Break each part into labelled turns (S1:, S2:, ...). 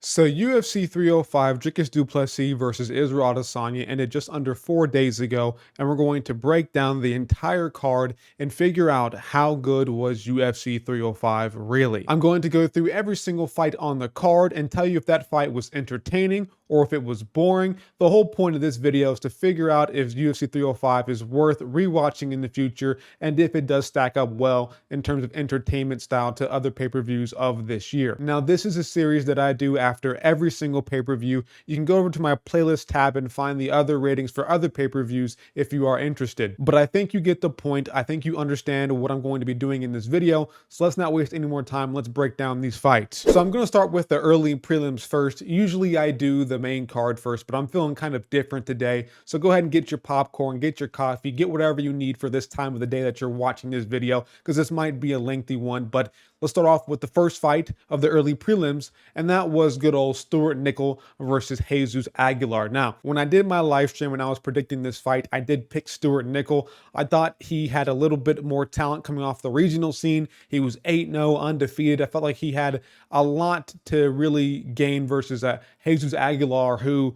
S1: So UFC 305 Dricus du Plessis versus Israel Adesanya ended just under 4 days ago, and we're going to break down the entire card and figure out how good was UFC 305 really. I'm going to go through every single fight on the card and tell you if that fight was entertaining or if it was boring. The whole point of this video is to figure out if UFC 305 is worth rewatching in the future and if it does stack up well in terms of entertainment style to other pay-per-views of this year. Now, this is a series that I do after every single pay-per-view. You can go over to my playlist tab and find the other ratings for other pay-per-views if you are interested. But I think you get the point. I think you understand what I'm going to be doing in this video. So let's not waste any more time. Let's break down these fights. So I'm going to start with the early prelims first. Usually I do the main card first, but I'm feeling kind of different today. So go ahead and get your popcorn, get your coffee, get whatever you need for this time of the day that you're watching this video, because this might be a lengthy one. But let's start off with the first fight of the early prelims, and that was good old Stewart Nicoll versus Jesus Aguilar. Now, when I did my live stream, when I was predicting this fight, I did pick Stewart Nicoll. I thought he had a little bit more talent coming off the regional scene. He was 8-0, undefeated. I felt like he had a lot to really gain versus Jesus Aguilar, who,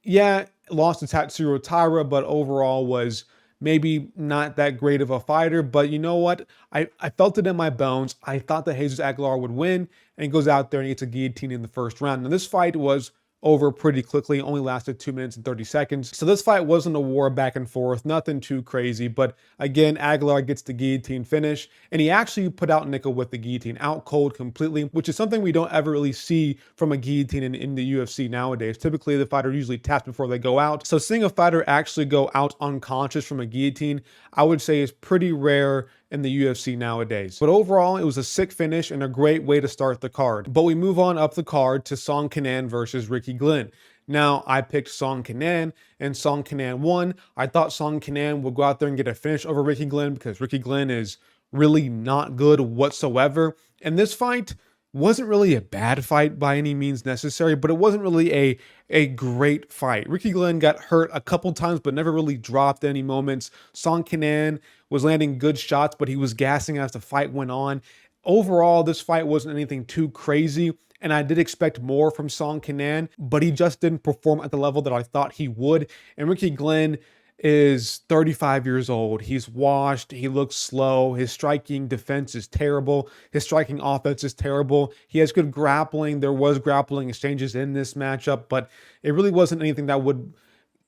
S1: yeah, lost to Tatsuro Taira, but overall was maybe not that great of a fighter. But you know what? I felt it in my bones. I thought that Jesus Aguilar would win, and he goes out there and gets a guillotine in the first round. Now, this fight was over pretty quickly, only lasted 2 minutes and 30 seconds. So this fight wasn't a war back and forth, nothing too crazy. But again, Aguilar gets the guillotine finish, and he actually put out Nicoll with the guillotine out cold completely, which is something we don't ever really see from a guillotine in the UFC nowadays. Typically, the fighter usually taps before they go out. So seeing a fighter actually go out unconscious from a guillotine, I would say is pretty rare in the UFC nowadays. But overall, it was a sick finish and a great way to start the card. But we move on up the card to Song Kenan versus Ricky Glenn. Now, I picked Song Kenan, and Song Kenan won. I thought Song Kenan would go out there and get a finish over Ricky Glenn because Ricky Glenn is really not good whatsoever. And this fight wasn't really a bad fight by any means necessary, but it wasn't really a great fight. Ricky Glenn got hurt a couple times, but never really dropped any moments. Song Kenan was landing good shots, but he was gassing as the fight went on. Overall, this fight wasn't anything too crazy, and I did expect more from Song Kenan, but he just didn't perform at the level that I thought he would. And Ricky Glenn is 35 years old. He's washed. He looks slow. His striking defense is terrible. His striking offense is terrible. He has good grappling. There was grappling exchanges in this matchup, but it really wasn't anything that would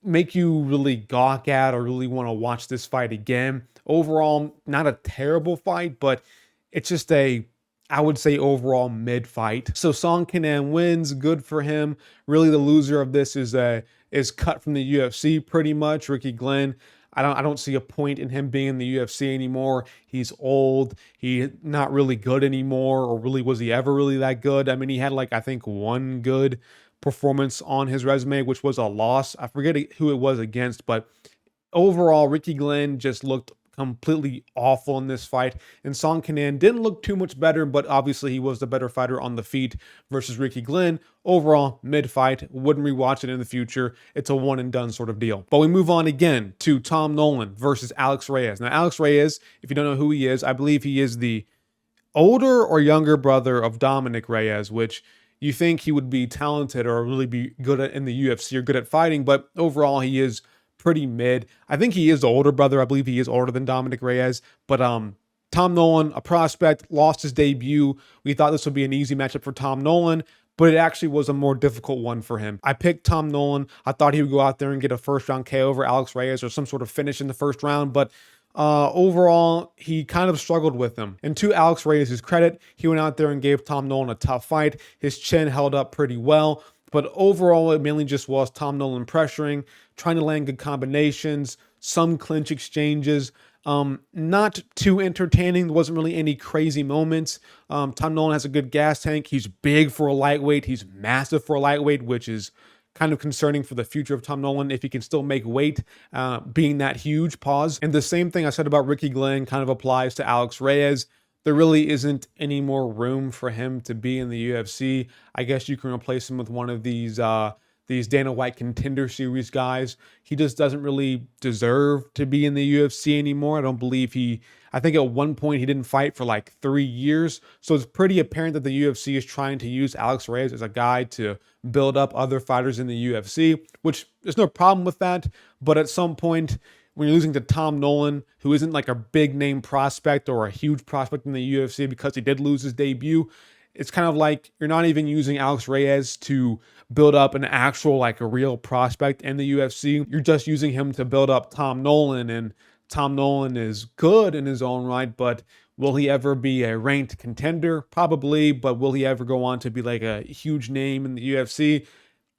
S1: make you really gawk at or really want to watch this fight again. Overall, not a terrible fight, but it's just I would say overall mid fight. So Song Kenan wins, good for him. Really, the loser of this is cut from the UFC pretty much. Ricky Glenn, I don't see a point in him being in the UFC anymore. He's old. He's not really good anymore, or really was he ever really that good? I mean, he had like I think one good performance on his resume, which was a loss. I forget who it was against, but overall, Ricky Glenn just looked completely awful in this fight, and Song Kenan didn't look too much better, but obviously he was the better fighter on the feet versus Ricky Glenn. Overall, mid-fight, wouldn't rewatch it in the future. It's a one and done sort of deal. But we move on again to Tom Nolan versus Alex Reyes. Now, Alex Reyes, if you don't know who he is, I believe he is the older or younger brother of Dominic Reyes, which you think he would be talented or really be good at in the UFC or good at fighting, but overall he is pretty mid. I think he is the older brother. I believe he is older than Dominic Reyes. But Tom Nolan, a prospect, lost his debut. We thought this would be an easy matchup for Tom Nolan, but it actually was a more difficult one for him. I picked Tom Nolan. I thought he would go out there and get a first-round KO over Alex Reyes or some sort of finish in the first round, but overall, he kind of struggled with him. And to Alex Reyes' credit, he went out there and gave Tom Nolan a tough fight. His chin held up pretty well. But overall, it mainly just was Tom Nolan pressuring, trying to land good combinations, some clinch exchanges. Not too entertaining. There wasn't really any crazy moments. Tom Nolan has a good gas tank. He's big for a lightweight. He's massive for a lightweight, which is kind of concerning for the future of Tom Nolan if he can still make weight, being that huge. Pause. And the same thing I said about Ricky Glenn kind of applies to Alex Reyes. There really isn't any more room for him to be in the UFC. I guess you can replace him with one of these these Dana White Contender Series guys. He just doesn't really deserve to be in the UFC anymore. I don't believe I think at one point he didn't fight for like 3 years. So it's pretty apparent that the UFC is trying to use Alex Reyes as a guy to build up other fighters in the UFC, which there's no problem with that. But at some point, when you're losing to Tom Nolan, who isn't like a big name prospect or a huge prospect in the UFC because he did lose his debut, it's kind of like you're not even using Alex Reyes to build up an actual, like a real prospect in the UFC. You're just using him to build up Tom Nolan, and Tom Nolan is good in his own right, but will he ever be a ranked contender? Probably, but will he ever go on to be like a huge name in the UFC?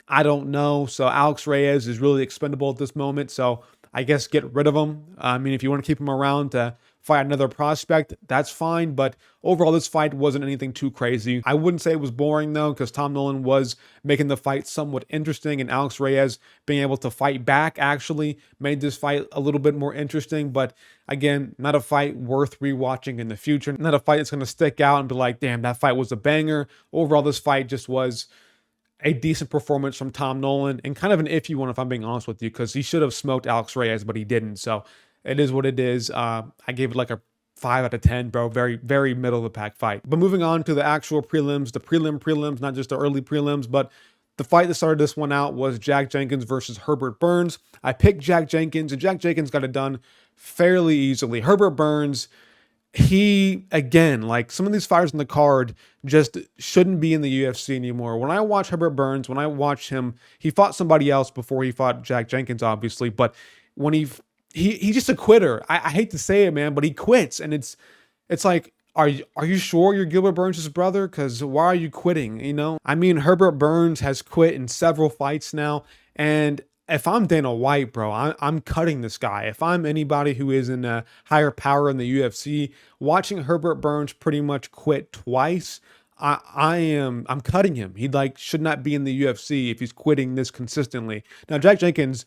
S1: I don't know. So Alex Reyes is really expendable at this moment. So I guess get rid of him. I mean, if you want to keep him around to fight another prospect, that's fine. But overall, this fight wasn't anything too crazy. I wouldn't say it was boring, though, because Tom Nolan was making the fight somewhat interesting, and Alex Reyes being able to fight back actually made this fight a little bit more interesting. But again, not a fight worth rewatching in the future. Not a fight that's going to stick out and be like, damn, that fight was a banger. Overall, this fight just was a decent performance from Tom Nolan, and kind of an iffy one if I'm being honest with you, because he should have smoked Alex Reyes, but he didn't. So it is what it is. I gave it like a 5 out of 10, bro. Very, very middle of the pack fight. But moving on to the actual prelims, the prelims, not just the early prelims, but the fight that started this one out was Jack Jenkins versus Herbert Burns. I picked Jack Jenkins, and Jack Jenkins got it done fairly easily. Herbert Burns, he, again, like some of these fighters in the card just shouldn't be in the UFC anymore. When I watch Herbert Burns, when I watch him, he fought somebody else before he fought Jack Jenkins, obviously, but when he's just a quitter. I hate to say it, man, but he quits, and it's like, are you sure you're Gilbert Burns' brother? Because why are you quitting, you know? I mean, Herbert Burns has quit in several fights now, and if I'm Dana White, bro, I'm cutting this guy. If I'm anybody who is in a higher power in the UFC, watching Herbert Burns pretty much quit twice, I'm cutting him. He like should not be in the UFC if he's quitting this consistently. Now, Jack Jenkins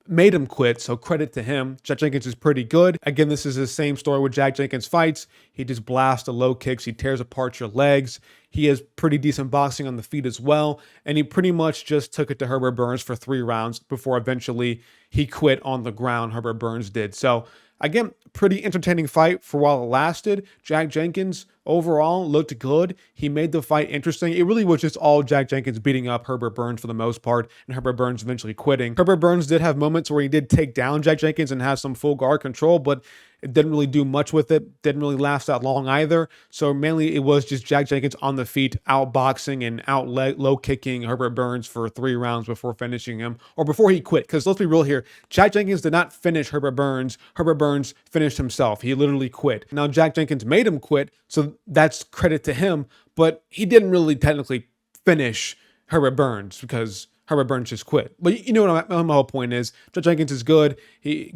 S1: made him quit, so credit to him. Jack Jenkins is pretty good. Again, this is the same story with Jack Jenkins fights. He just blasts the low kicks. He tears apart your legs. He has pretty decent boxing on the feet as well. And he pretty much just took it to Herbert Burns for 3 rounds before eventually he quit on the ground, Herbert Burns did. So again, pretty entertaining fight for while it lasted. Jack Jenkins overall looked good. He made the fight interesting. It really was just all Jack Jenkins beating up Herbert Burns for the most part, and Herbert Burns eventually quitting. Herbert Burns did have moments where he did take down Jack Jenkins and have some full guard control, but it didn't really do much with it. Didn't really last that long either. So mainly it was just Jack Jenkins on the feet, outboxing and low kicking Herbert Burns for 3 rounds before finishing him, or before he quit. Because let's be real here, Jack Jenkins did not finish Herbert Burns. Herbert Burns finished himself. He literally quit. Now Jack Jenkins made him quit, so that's credit to him, but he didn't really technically finish Herbert Burns because Herbert Burns just quit. But you know what my whole point is. Jack Jenkins is good.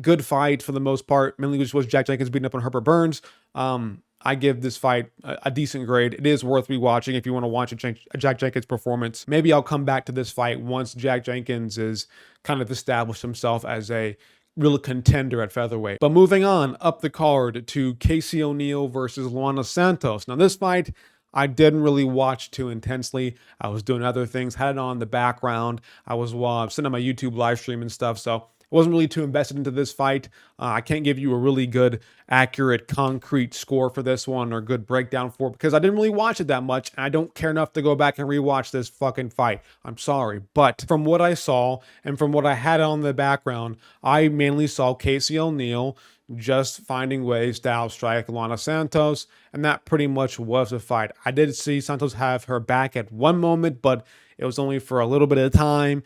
S1: Good fight for the most part. Mainly just was Jack Jenkins beating up on Herbert Burns. I give this fight a decent grade. It is worth rewatching if you want to watch a Jack Jenkins performance. Maybe I'll come back to this fight once Jack Jenkins is kind of established himself as a real contender at featherweight. But moving on up the card to Casey O'Neill versus Luana Santos. Now this fight, I didn't really watch too intensely. I was doing other things, had it on in the background. I was sitting on my YouTube live stream and stuff, so I wasn't really too invested into this fight. I can't give you a really good, accurate, concrete score for this one or good breakdown for it because I didn't really watch it that much, and I don't care enough to go back and rewatch this fucking fight. I'm sorry. But from what I saw and from what I had on the background, I mainly saw Casey O'Neill just finding ways to outstrike Luana Santos, and that pretty much was the fight. I did see Santos have her back at one moment, but it was only for a little bit of time.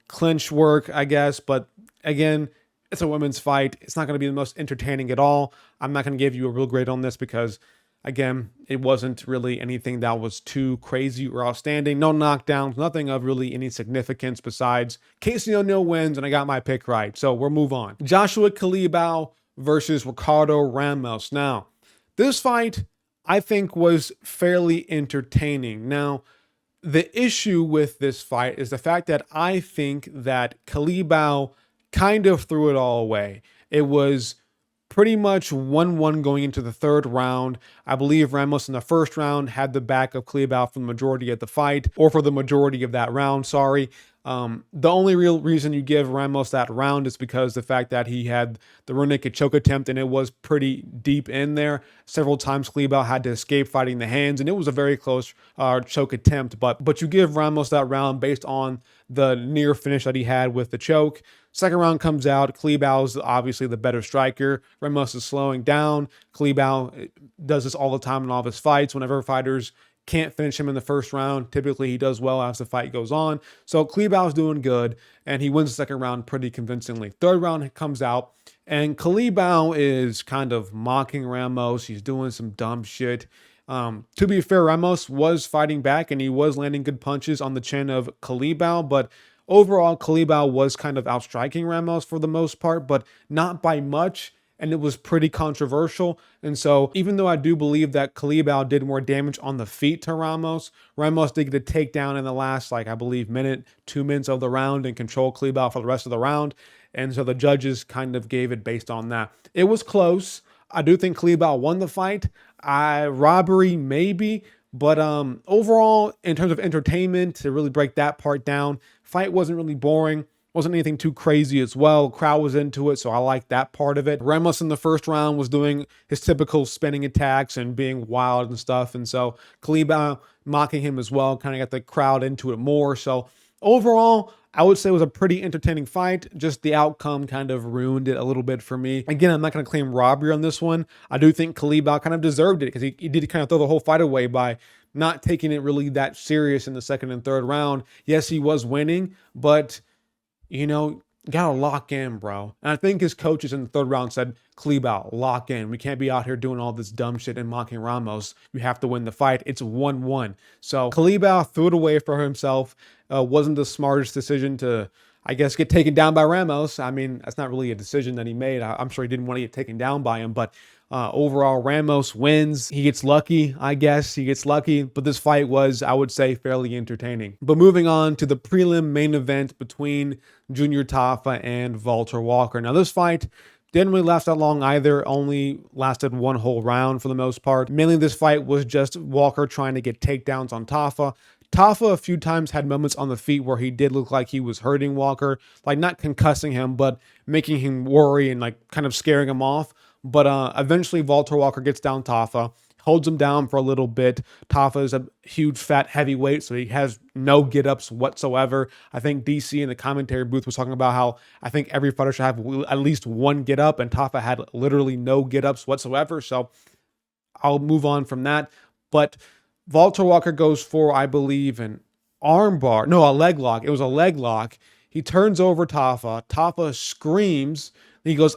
S1: Clinch work, I guess, but again, it's a women's fight. It's not going to be the most entertaining at all. I'm not going to give you a real grade on this because, again, it wasn't really anything that was too crazy or outstanding. No knockdowns, nothing of really any significance besides Casey O'Neill wins, and I got my pick right. So we'll move on. Joshua Culibao versus Ricardo Ramos. Now, this fight, I think, was fairly entertaining. Now, the issue with this fight is the fact that I think that Culibao kind of threw it all away. It was pretty much 1-1 going into the 3rd round. I believe Ramos in the 1st round had the back of Culibao for the majority of the fight, or for the majority of that round, sorry. The only real reason you give Ramos that round is because the fact that he had the rear naked choke attempt and it was pretty deep in there. Several times Culibao had to escape fighting the hands, and it was a very close choke attempt. But you give Ramos that round based on the near finish that he had with the choke. Second round comes out. Culibao is obviously the better striker. Ramos is slowing down. Culibao does this all the time in all of his fights. Whenever fighters can't finish him in the first round, typically he does well as the fight goes on. So Culibao doing good, and he wins the second round pretty convincingly. Third round comes out, and Culibao is kind of mocking Ramos. He's doing some dumb shit. To be fair, Ramos was fighting back, and he was landing good punches on the chin of Culibao, but overall, Culibao was kind of outstriking Ramos for the most part, but not by much. And it was pretty controversial. And so even though I do believe that Culibao did more damage on the feet to Ramos, Ramos did get a takedown in the last, I believe, 2 minutes of the round and control Culibao for the rest of the round. And so the judges kind of gave it based on that. It was close. I do think Culibao won the fight. Robbery, maybe. But overall, in terms of entertainment, to really break that part down, fight wasn't really boring. Wasn't anything too crazy as well. Crowd was into it, so I like that part of it. Ramos in the first round was doing his typical spinning attacks and being wild and stuff. And so Culibao mocking him as well kind of got the crowd into it more. So overall, I would say it was a pretty entertaining fight. Just the outcome kind of ruined it a little bit for me. Again, I'm not going to claim robbery on this one. I do think Culibao kind of deserved it because he did kind of throw the whole fight away by not taking it really that serious in the second and third round. Yes, he was winning, but you gotta lock in, bro. And I think his coaches in the third round said, Culibao, lock in. We can't be out here doing all this dumb shit and mocking Ramos. You have to win the fight. It's 1-1. So Culibao threw it away for himself. Wasn't the smartest decision to, I guess, get taken down by Ramos. I mean, that's not really a decision that he made. I'm sure he didn't want to get taken down by him, but overall, Ramos wins. He gets lucky, I guess. He gets lucky, but this fight was, I would say, fairly entertaining. But moving on to the prelim main event between Junior Tafa and Valter Walker. Now, this fight didn't really last that long either, only lasted one whole round for the most part. Mainly this fight was just Walker trying to get takedowns on Tafa. Tafa a few times had moments on the feet where he did look like he was hurting Walker, like not concussing him, but making him worry and like kind of scaring him off. But eventually Valter Walker gets down Tafa, holds him down for a little bit. Tafa is a huge fat heavyweight, so he has no get-ups whatsoever. I think DC in the commentary booth was talking about how I think every fighter should have at least one get-up, and Tafa had literally no get-ups whatsoever. So I'll move on from that. But Valter Walker goes for, I believe, an armbar. No, a leg lock. It was a leg lock. He turns over Tafa. Tafa screams. He goes,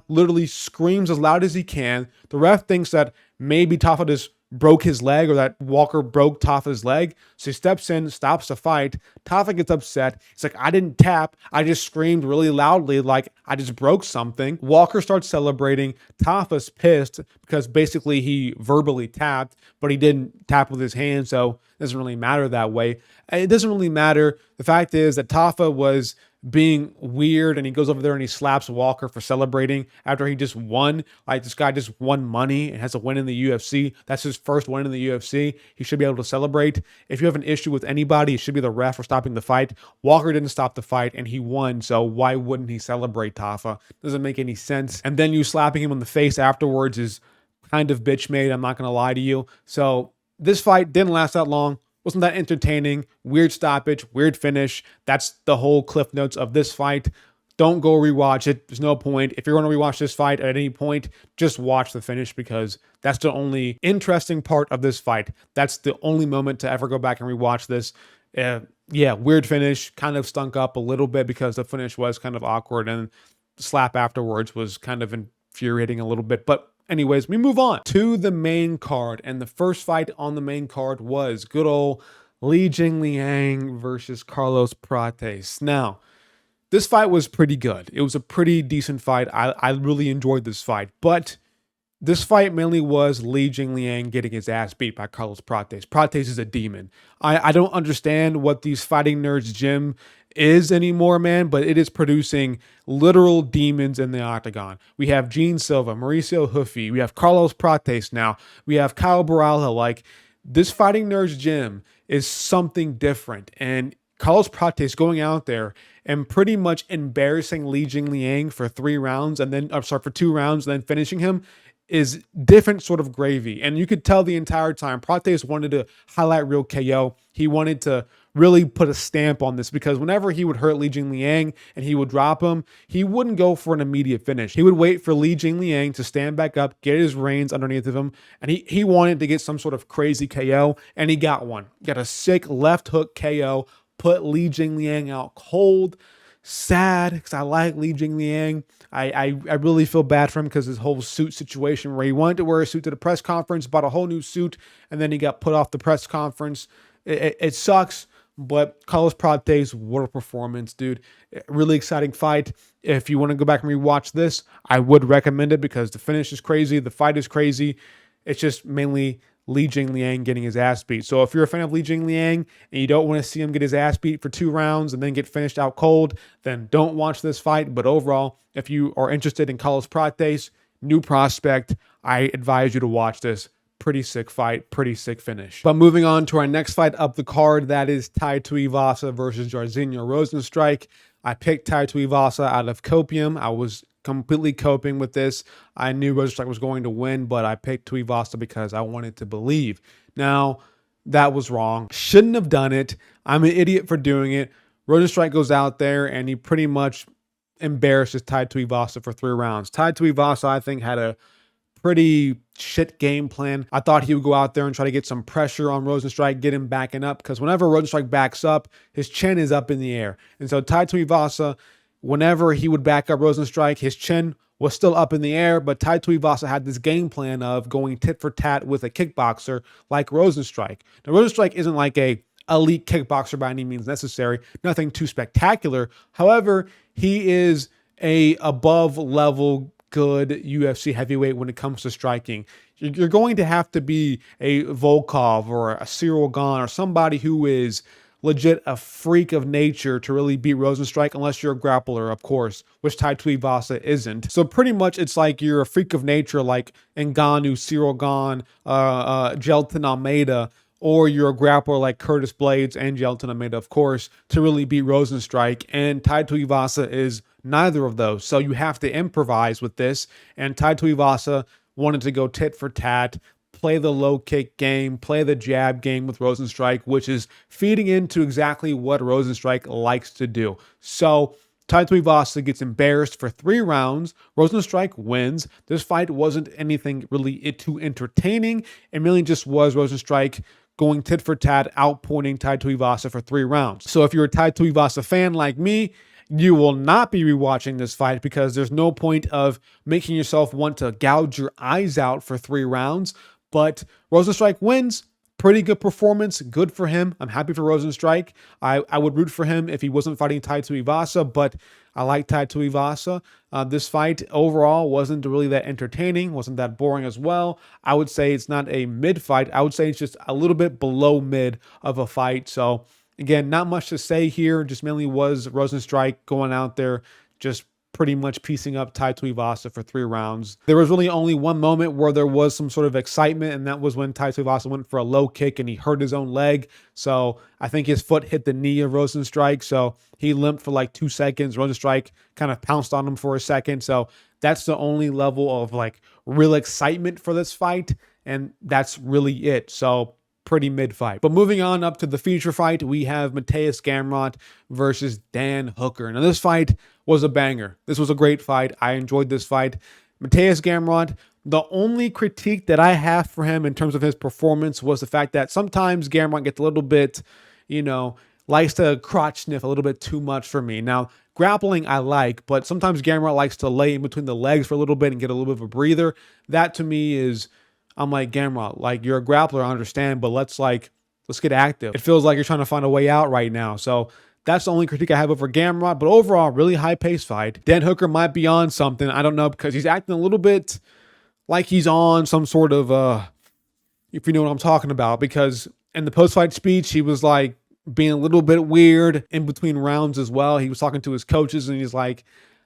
S1: literally screams as loud as he can. The ref thinks that maybe Tafa just broke his leg or that Walker broke Tafa's leg. So he steps in, stops the fight. Tafa gets upset. He's like, I didn't tap. I just screamed really loudly like I just broke something. Walker starts celebrating. Tafa's pissed because basically he verbally tapped, but he didn't tap with his hand, so it doesn't really matter that way. It doesn't really matter. The fact is that Tafa was being weird and he goes over there and he slaps Walker for celebrating after he just won. Like, this guy just won money and has a win in the UFC. That's his first win in the UFC. He should be able to celebrate. If you have an issue with anybody, it should be the ref for stopping the fight. Walker didn't stop the fight and he won, so why wouldn't he celebrate Tafa? Doesn't make any sense. And then you slapping him on the face afterwards is kind of bitch made, I'm not going to lie to you. So this fight didn't last that long. Wasn't that entertaining. Weird stoppage, weird finish. That's the whole cliff notes of this fight. Don't go rewatch it. There's no point. If you're going to rewatch this fight at any point, just watch the finish because that's the only interesting part of this fight. That's the only moment to ever go back and rewatch this. Weird finish. Kind of stunk up a little bit because the finish was kind of awkward and the slap afterwards was kind of infuriating a little bit. But anyways, we move on to the main card. And the first fight on the main card was good old Jingliang versus Carlos Prates. Now, this fight was pretty good. It was a pretty decent fight. I really enjoyed this fight. But this fight mainly was Jingliang getting his ass beat by Carlos Prates. Prates is a demon. I don't understand what these Fighting Nerds gym is anymore, man, but it is producing literal demons in the octagon. We have Gene Silva, Mauricio Huffy, we have Carlos Prates now, we have Kyle Baralho. Like, this Fighting Nerds gym is something different, and Carlos Prates going out there and pretty much embarrassing Li Jingliang for 3 rounds and then, I'm sorry, for 2 rounds, and then finishing him is different sort of gravy. And you could tell the entire time Prates wanted to highlight real KO. He wanted to really put a stamp on this, because whenever he would hurt Li Jingliang and he would drop him, he wouldn't go for an immediate finish. He would wait for Li Jingliang to stand back up, get his reins underneath of him, and he wanted to get some sort of crazy KO, and he got one. Got a sick left hook KO, put Li Jingliang out cold. Sad, because I like Li Jingliang. I really feel bad for him because his whole suit situation where he wanted to wear a suit to the press conference, bought a whole new suit, and then he got put off the press conference. It sucks, but Carlos Prates, what a performance, dude. Really exciting fight. If you want to go back and rewatch this, I would recommend it because the finish is crazy. The fight is crazy. It's just mainly Li Jingliang getting his ass beat. So if you're a fan of Li Jingliang and you don't want to see him get his ass beat for 2 rounds and then get finished out cold, then don't watch this fight. But overall, if you are interested in Carlos Prates, new prospect, I advise you to watch this. Pretty sick fight, pretty sick finish. But moving on to our next fight up the card, that is Tuivasa versus Jairzinho Rozenstruik. I picked Tuivasa out of copium. I was completely coping with this. I knew Rozenstruik was going to win, but I picked Tuivasa because I wanted to believe. Now, that was wrong. Shouldn't have done it. I'm an idiot for doing it. Rozenstruik goes out there and he pretty much embarrasses Tuivasa for 3 rounds. Tuivasa, I think, had a pretty shit game plan. I thought he would go out there and try to get some pressure on Rozenstruik, get him backing up, because whenever Rozenstruik backs up, his chin is up in the air. And so Tuivasa, whenever he would back up Rozenstruik, his chin was still up in the air, but Tuivasa had this game plan of going tit for tat with a kickboxer like Rozenstruik. Now, Rozenstruik isn't like a elite kickboxer by any means necessary, nothing too spectacular. However, he is a above level good UFC heavyweight when it comes to striking. You're going to have to be a Volkov or a Cyril Gane or somebody who is legit a freak of nature to really beat Rozenstruik, unless you're a grappler, of course, which Tuivasa isn't. So pretty much it's like you're a freak of nature like Ngannou, Cyril Gane, Jailton Almeida, or you're a grappler like Curtis Blades and Jailton Almeida, of course, to really beat Rozenstruik. And Tuivasa is neither of those. So you have to improvise with this. And Tuivasa wanted to go tit for tat, play the low kick game, play the jab game with Rozenstruik, which is feeding into exactly what Rozenstruik likes to do. So Tuivasa gets embarrassed for 3 rounds. Rozenstruik wins. This fight wasn't anything really too entertaining. It really just was Rozenstruik going tit for tat, outpointing Tuivasa for 3 rounds. So if you're a Tuivasa fan like me, you will not be rewatching this fight because there's no point of making yourself want to gouge your eyes out for 3 rounds. But Rozenstruik wins. Pretty good performance. Good for him. I'm happy for Rozenstruik. I would root for him if he wasn't fighting Tuivasa, but I like Tuivasa. This fight overall wasn't really that entertaining, wasn't that boring as well. I would say it's not a mid fight. I would say it's just a little bit below mid of a fight. So again, not much to say here. Just mainly was Rozenstruik going out there just pretty much piecing up Tuivasa for 3 rounds. There was really only one moment where there was some sort of excitement, and that was when Tuivasa went for a low kick and he hurt his own leg. So I think his foot hit the knee of Rozenstruik, so he limped for like 2 seconds. Rozenstruik kind of pounced on him for a second. So that's the only level of like real excitement for this fight, and that's really it. So pretty mid fight. But moving on up to the feature fight, we have Mateusz Gamrot versus Dan Hooker. Now this fight was a banger. This was a great fight. I enjoyed this fight. Mateusz Gamrot, the only critique that I have for him in terms of his performance was the fact that sometimes Gamrot gets a little bit, likes to crotch sniff a little bit too much for me. Now, grappling I like, but sometimes Gamrot likes to lay in between the legs for a little bit and get a little bit of a breather. That to me is, I'm like, Gamrot, like, you're a grappler, I understand, but let's get active. It feels like you're trying to find a way out right now. So that's the only critique I have over Gamrot. But overall, really high-paced fight. Dan Hooker might be on something. I don't know, because he's acting a little bit like he's on some sort of, if you know what I'm talking about. Because in the post-fight speech, he was like being a little bit weird in between rounds as well. He was talking to his coaches, and he's like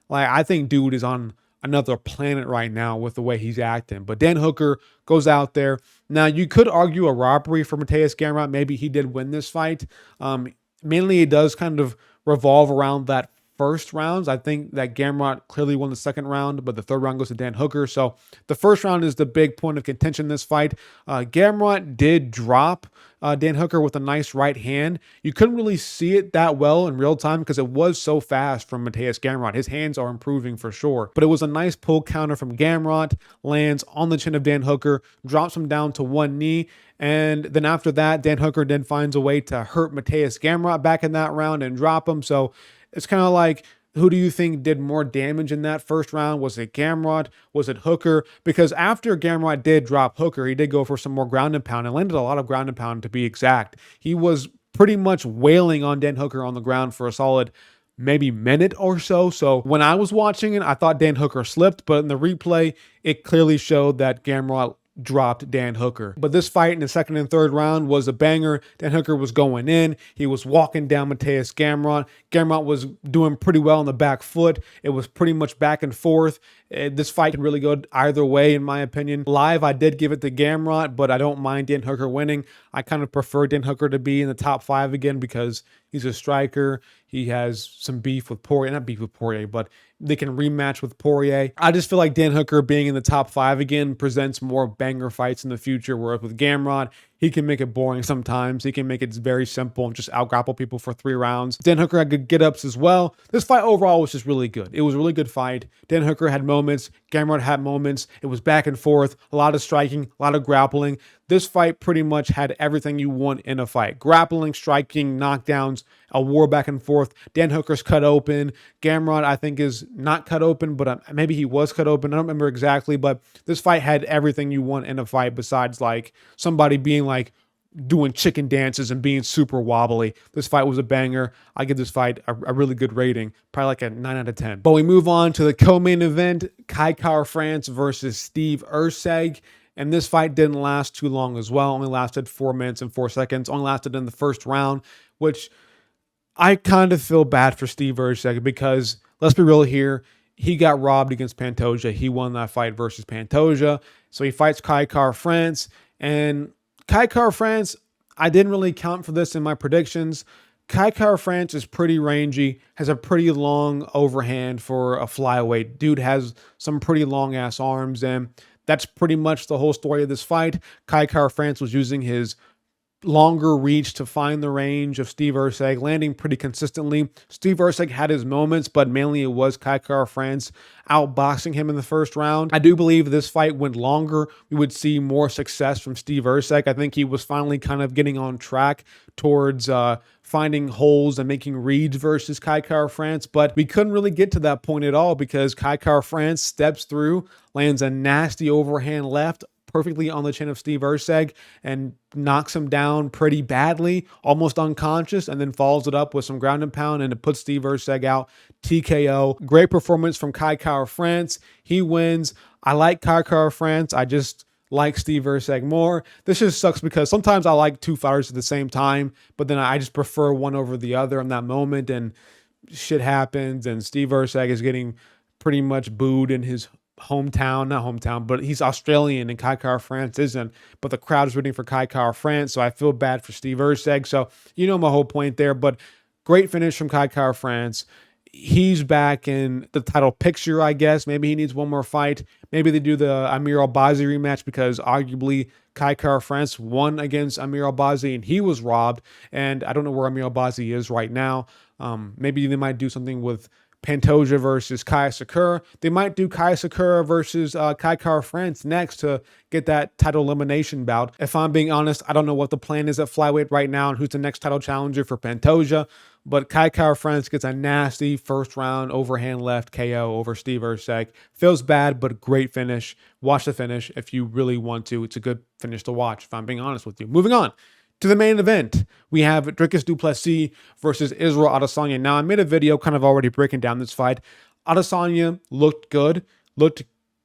S1: I think dude is on another planet right now with the way he's acting. But Dan Hooker goes out there. Now, you could argue a robbery for Mateusz Gamrot. Maybe he did win this fight. Mainly it does kind of revolve around that first rounds. I think that Gamrot clearly won the second round, but the third round goes to Dan Hooker. So the first round is the big point of contention in this fight. Gamrot did drop Dan Hooker with a nice right hand. You couldn't really see it that well in real time because it was so fast from Mateusz Gamrot. His hands are improving for sure. But it was a nice pull counter from Gamrot, lands on the chin of Dan Hooker, drops him down to one knee. And then after that, Dan Hooker then finds a way to hurt Mateusz Gamrot back in that round and drop him. So it's kind of like, who do you think did more damage in that first round? Was it Gamrot? Was it Hooker? Because after Gamrot did drop Hooker, he did go for some more ground and pound and landed a lot of ground and pound to be exact. He was pretty much wailing on Dan Hooker on the ground for a solid maybe minute or so. So when I was watching it, I thought Dan Hooker slipped, but in the replay, it clearly showed that Gamrot dropped Dan Hooker. But this fight in the second and third round was a banger. Dan Hooker was going in. He was walking down Mateusz Gamrot. Gamrot was doing pretty well on the back foot. It was pretty much back and forth. This fight could really go either way, in my opinion. Live, I did give it to Gamrot, but I don't mind Dan Hooker winning. I kind of prefer Dan Hooker to be in the top 5 again because he's a striker. He has some beef with Poirier. Not beef with Poirier, but they can rematch with Poirier. I just feel like Dan Hooker being in the top 5 again presents more banger fights in the future, whereas with Gamrot, he can make it boring sometimes. He can make it very simple and just out-grapple people for 3 rounds. Dan Hooker had good get-ups as well. This fight overall was just really good. It was a really good fight. Dan Hooker had moments. Gamrot had moments. It was back and forth. A lot of striking, a lot of grappling. This fight pretty much had everything you want in a fight. Grappling, striking, knockdowns, a war back and forth. Dan Hooker's cut open. Gamrot, I think, is not cut open, but maybe he was cut open. I don't remember exactly, but this fight had everything you want in a fight besides like somebody being like doing chicken dances and being super wobbly. This fight was a banger. I give this fight a really good rating, probably like a 9 out of 10. But we move on to the co-main event, Kai Kara-France versus Steve Erceg. And this fight didn't last too long as well. Only lasted 4 minutes and 4 seconds. Only lasted in the first round, which I kind of feel bad for Steve Erceg because, let's be real here, he got robbed against Pantoja. He won that fight versus Pantoja. So he fights Kai Kara-France. And Kai Kara-France, I didn't really count for this in my predictions. Kai Kara-France is pretty rangy, has a pretty long overhand for a flyweight. Dude has some pretty long-ass arms, and that's pretty much the whole story of this fight. Kai Kara-France was using his longer reach to find the range of Steve Erceg, landing pretty consistently. Steve Erceg had his moments, but mainly it was Kai Kara-France outboxing him in the first round. I do believe if this fight went longer, we would see more success from Steve Erceg. I think he was finally kind of getting on track towards finding holes and making reads versus Kai Kara-France, but we couldn't really get to that point at all because Kai Kara-France steps through, lands a nasty overhand left, perfectly on the chin of Steve Erceg and knocks him down pretty badly, almost unconscious, and then follows it up with some ground and pound, and it puts Steve Erceg out TKO. Great performance from Kai Kara-France. He wins. I like Kai Kara-France. I just like Steve Erceg more. This just sucks because sometimes I like 2 fighters at the same time, but then I just prefer one over the other in that moment, and shit happens, and Steve Erceg is getting pretty much booed in his not hometown, but he's Australian and Kai Kara-France isn't, but the crowd is rooting for Kai Kara-France, so I feel bad for Steve Erceg. So you know my whole point there, but great finish from Kai Kara-France. He's back in the title picture, I guess. Maybe he needs one more fight. Maybe they do the Amir Albazi rematch because arguably Kai Kara-France won against Amir Albazi and he was robbed, and I don't know where Amir Albazi is right now. Maybe they might do something with Pantoja versus Kai Sakura. They might do Kai Sakura versus Kai Kara-France next to get that title elimination bout. If I'm being honest, I don't know what the plan is at flyweight right now and who's the next title challenger for Pantoja, but Kai Kara-France gets a nasty first round overhand left KO over Steve Erceg. Feels bad, but great finish. Watch the finish if you really want to. It's a good finish to watch, if I'm being honest with you. Moving on to the main event, we have Dricus du Plessis versus Israel Adesanya. Now, I made a video kind of already breaking down this fight. Adesanya looked good, looked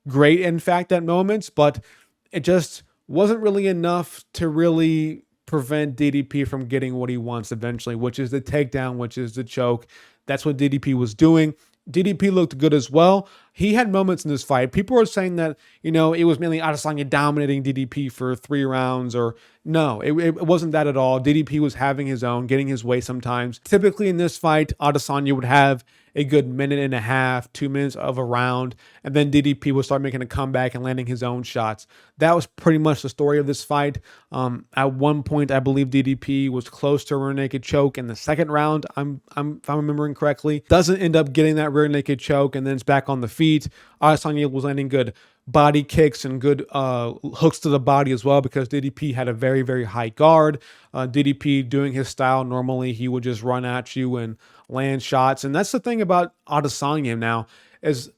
S1: great, in fact, at moments, but it just wasn't really enough to really prevent DDP from getting what he wants eventually, which is the takedown, which is the choke. That's what DDP was doing. DDP looked good as well. he had moments in this fight. People are saying that, it was mainly Adesanya dominating DDP for 3 rounds, or no, it wasn't that at all. DDP was having his own, getting his way sometimes. Typically in this fight, Adesanya would have a good minute and a half, 2 minutes of a round, and then DDP would start making a comeback and landing his own shots. That was pretty much the story of this fight. At one point, I believe DDP was close to a rear naked choke in the second round. If I'm remembering correctly, doesn't end up getting that rear naked choke, and then it's back on the feet. Adesanya was landing good body kicks and good hooks to the body as well, because DDP had a very, very high guard. DDP doing his style, normally he would just run at you and land shots. And that's the thing about Adesanya now, is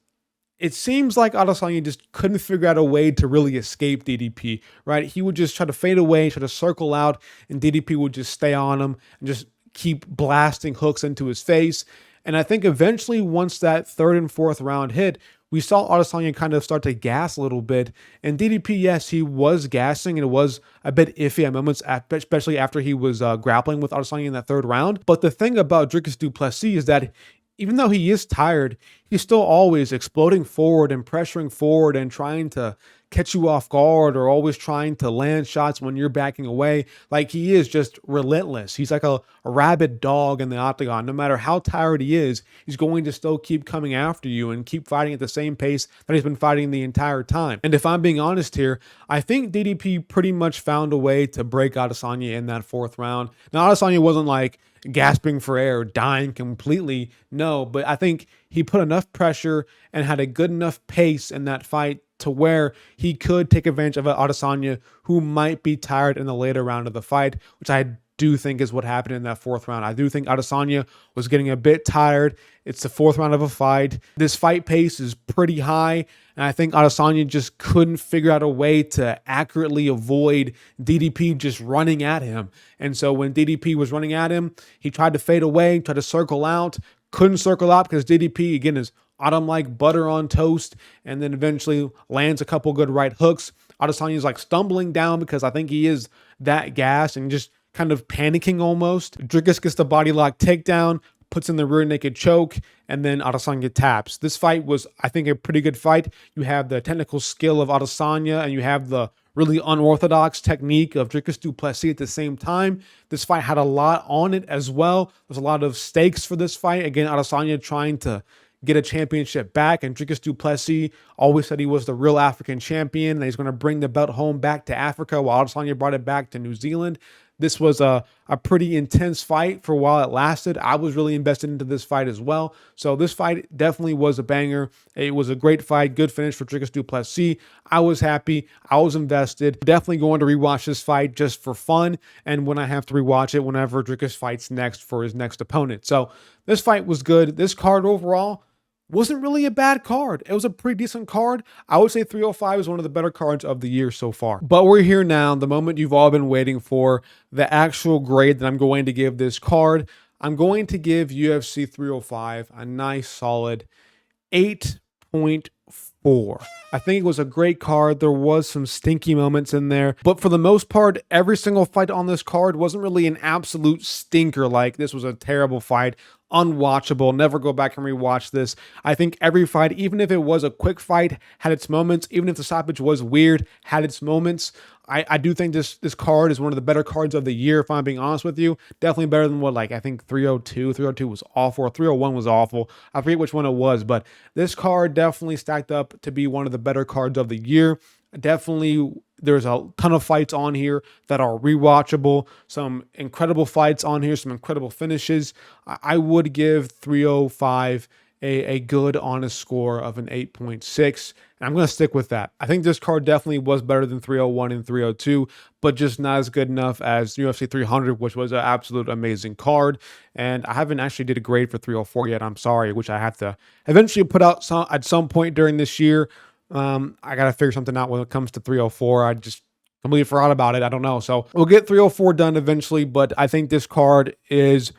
S1: it seems like Adesanya just couldn't figure out a way to really escape DDP, right? He would just try to fade away, try to circle out, and DDP would just stay on him and just keep blasting hooks into his face. And I think eventually, once that third and fourth round hit, we saw Adesanya kind of start to gas a little bit. And DDP, yes, he was gassing, and it was a bit iffy at moments, especially after he was grappling with Adesanya in that third round. But the thing about Dricus du Plessis is that even though he is tired, he's still always exploding forward and pressuring forward and trying to catch you off guard, or always trying to land shots when you're backing away. Like, he is just relentless. He's like a rabid dog in the octagon. No matter how tired he is, he's going to still keep coming after you and keep fighting at the same pace that he's been fighting the entire time. And if I'm being honest here, I think DDP pretty much found a way to break Adesanya in that fourth round. Now, Adesanya wasn't like gasping for air, dying completely. No, but I think he put enough pressure and had a good enough pace in that fight to where he could take advantage of Adesanya, who might be tired in the later round of the fight, which I do think is what happened in that fourth round. I do think Adesanya was getting a bit tired. It's the fourth round of a fight. This fight pace is pretty high, and I think Adesanya just couldn't figure out a way to accurately avoid DDP just running at him. And so when DDP was running at him, he tried to fade away, tried to circle out, couldn't circle out because DDP, again, is Adam like butter on toast, and then eventually lands a couple good right hooks. Adesanya's like stumbling down because I think he is that gassed and just kind of panicking almost. Dricus gets the body lock takedown, puts in the rear naked choke, and then Adesanya taps. This fight was, I think, a pretty good fight. You have the technical skill of Adesanya, and you have the really unorthodox technique of Dricus du Plessis at the same time. This fight had a lot on it as well. There's a lot of stakes for this fight. Again, Adesanya trying to get a championship back, and Dricus du Plessis always said he was the real African champion, and he's going to bring the belt home back to Africa, while Adesanya brought it back to New Zealand. This was a pretty intense fight for a while it lasted. I was really invested into this fight as well. So this fight definitely was a banger. It was a great fight. Good finish for Dricus du Plessis. I was happy. I was invested. Definitely going to rewatch this fight just for fun, and when I have to rewatch it, whenever Dricus fights next for his next opponent. So this fight was good. This card overall wasn't really a bad card. It was a pretty decent card. I would say 305 is one of the better cards of the year so far. But we're here now, the moment you've all been waiting for, the actual grade that I'm going to give this card. I'm going to give UFC 305 a nice solid 8.4. I think it was a great card. There was some stinky moments in there, but for the most part, every single fight on this card wasn't really an absolute stinker. Like, this was a terrible fight, unwatchable, never go back and rewatch this. I think every fight, even if it was a quick fight, had its moments. Even if the stoppage was weird, had its moments. I do think this card is one of the better cards of the year, if I'm being honest with you. Definitely better than what, I think 302. 302 was awful. 301 was awful. I forget which one it was, but this card definitely stacked up to be one of the better cards of the year. Definitely, there's a ton of fights on here that are rewatchable. Some incredible fights on here, some incredible finishes. I would give 305 a good, honest score of an 8.6. And I'm going to stick with that. I think this card definitely was better than 301 and 302, but just not as good enough as UFC 300, which was an absolute amazing card. And I haven't actually did a grade for 304 yet. I'm sorry, which I have to eventually put out at some point during this year. I got to figure something out when it comes to 304. I just completely forgot about it. I don't know. So we'll get 304 done eventually, but I think this card is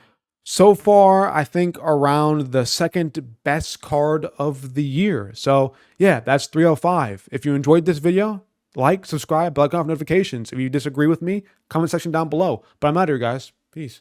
S1: so far, I think, around the second best card of the year. So yeah, that's 305. If you enjoyed this video, like, subscribe, bell icon for notifications. If you disagree with me, comment section down below. But I'm out here, guys. Peace.